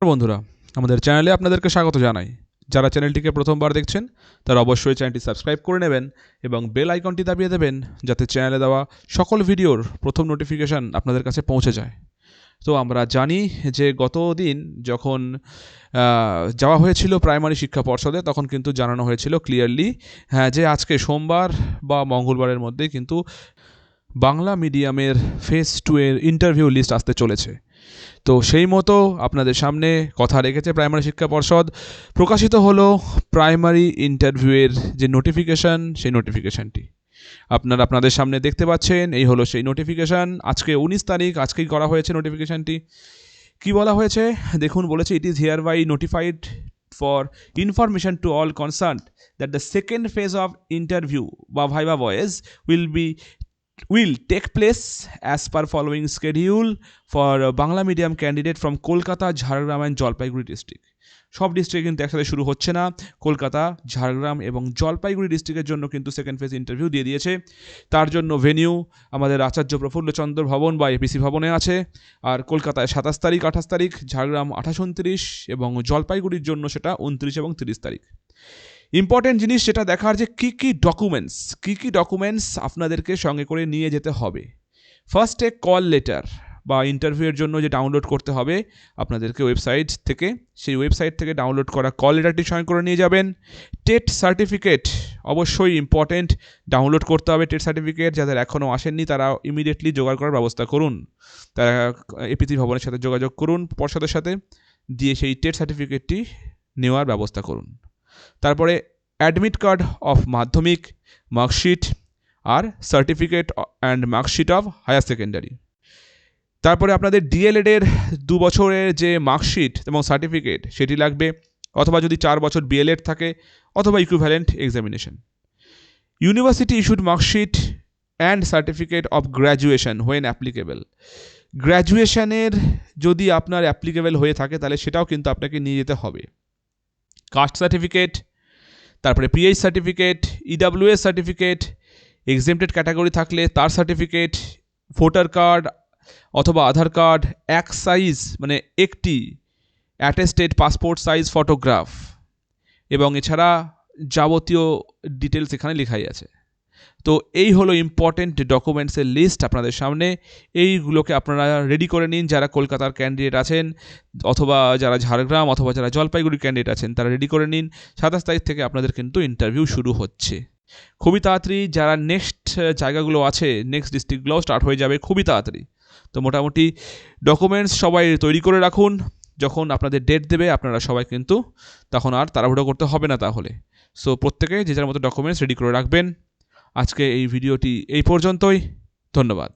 বন্ধুরা, আমাদের চ্যানেলে আপনাদেরকে স্বাগত জানাই। যারা চ্যানেলটিকে প্রথমবার দেখছেন তারা অবশ্যই চ্যানেলটি সাবস্ক্রাইব করে নেবেন এবং বেল আইকনটি দাবিয়ে দেবেন, যাতে চ্যানেলে দেওয়া সকল ভিডিওর প্রথম নোটিফিকেশান আপনাদের কাছে পৌঁছে যায়। তো আমরা জানি যে গত দিন যখন যাওয়া হয়েছিল প্রাইমারি শিক্ষা পর্ষদে, তখন কিন্তু জানানো হয়েছিল ক্লিয়ারলি যে আজকে সোমবার বা মঙ্গলবারের মধ্যে কিন্তু বাংলা মিডিয়ামের ফেজ 2 এর ইন্টারভিউ লিস্ট আসতে চলেছে। তো সেই মতো আপনাদের সামনে কথা রেখেছে প্রাইমারি শিক্ষা পর্ষদ। প্রকাশিত হলো প্রাইমারি ইন্টারভিউয়ের যে নোটিফিকেশান, সেই নোটিফিকেশানটি আপনাদের সামনে দেখতে পাচ্ছেন। এই হলো সেই নোটিফিকেশান। আজকে 19 তারিখ, আজকেই করা হয়েছে নোটিফিকেশানটি। কি বলা হয়েছে দেখুন, বলেছে it is hereby notified for information to all concerned that the second phase of interview বা viva voce will take place as per following schedule for Bangla medium candidate from Kolkata, Jhargram and Jalpaiguri district. সব district কিন্তু একসাথে শুরু হচ্ছে না। কলকাতা, ঝাড়গ্রাম এবং জলপাইগুড়ি ডিস্ট্রিক্টের জন্য কিন্তু সেকেন্ড ফেজ ইন্টারভিউ দিয়ে দিয়েছে। তার জন্য ভেনিউ আমাদের আচার্য প্রফুল্লচন্দ্র ভবন বা এপিসি ভবনে আছে। আর কলকাতায় 27 তারিখ, 28 তারিখ, ঝাড়গ্রাম 28, 29 এবং জলপাইগুড়ির জন্য সেটা 29 এবং 30 তারিখ। ইম্পর্টেন্ট জিনিস যেটা দেখার, যে কী কী ডকুমেন্টস আপনাদেরকে সঙ্গে করে নিয়ে যেতে হবে। ফার্স্টে কল লেটার বা ইন্টারভিউয়ের জন্য যে ডাউনলোড করতে হবে আপনাদেরকে ওয়েবসাইট থেকে, সেই ওয়েবসাইট থেকে ডাউনলোড করা কল লেটারটি সঙ্গে করে নিয়ে যাবেন। টেট সার্টিফিকেট অবশ্যই ইম্পর্টেন্ট, ডাউনলোড করতে হবে টেট সার্টিফিকেট। যাদের এখনও আসেননি তারা ইমিডিয়েটলি জোগাড় করার ব্যবস্থা করুন। তারা এপিসি ভবনের সাথে যোগাযোগ করুন, পর্ষদের সাথে, দিয়ে সেই টেট সার্টিফিকেটটি নেওয়ার ব্যবস্থা করুন। তারপরে admit card of Madhyamik, marksheet আর certificate and marksheet of higher secondary. তারপরে আপনাদের ডিএলএডের 2 বছরের যে মার্কশিট এবং সার্টিফিকেট সেটি লাগবে, অথবা যদি 4 বছর বিএলএড থাকে অথবা equivalent examination. University issued marksheet and certificate of graduation when applicable. গ্র্যাজুয়েশনের যদি আপনার অ্যাপ্লিকেবল হয়ে থাকে তাহলে সেটাও কিন্তু আপনাকে নিয়ে যেতে হবে। কাস্ট সার্টিফিকেট, তারপরে pH certificate, EWS certificate, exempted category থাকলে তার সার্টিফিকেট, ভোটার কার্ড অথবা আধার কার্ড, এক সাইজ মানে একটি অ্যাটেস্টেড পাসপোর্ট সাইজ ফটোগ্রাফ, এবং এছাড়া যাবতীয় ডিটেলস এখানে লেখাই আছে। তো এই হলো ইম্পর্টেন্ট ডকুমেন্টসের লিস্ট আপনাদের সামনে। এইগুলোকে আপনারা রেডি করে নিন, যারা কলকাতার ক্যান্ডিডেট আছেন অথবা যারা ঝাড়গ্রাম অথবা যারা জলপাইগুড়ির ক্যান্ডিডেট আছেন তারা রেডি করে নিন। 27 তারিখ থেকে আপনাদের কিন্তু ইন্টারভিউ শুরু হচ্ছে খুবই তাড়াতাড়ি। যারা নেক্সট জায়গাগুলো আছে, নেক্সট ডিস্ট্রিক্টগুলো স্টার্ট হয়ে যাবে খুবই তাড়াতাড়ি। তো মোটামুটি ডকুমেন্টস সবাই তৈরি করে রাখুন, যখন আপনাদের ডেট দেবে আপনারা সবাই কিন্তু তখন আর তাড়াহুড়ো করতে হবে না তাহলে। সো প্রত্যেকে যে যার মতো ডকুমেন্টস রেডি করে রাখবেন। আজকে এই ভিডিওটি এই পর্যন্তই। ধন্যবাদ।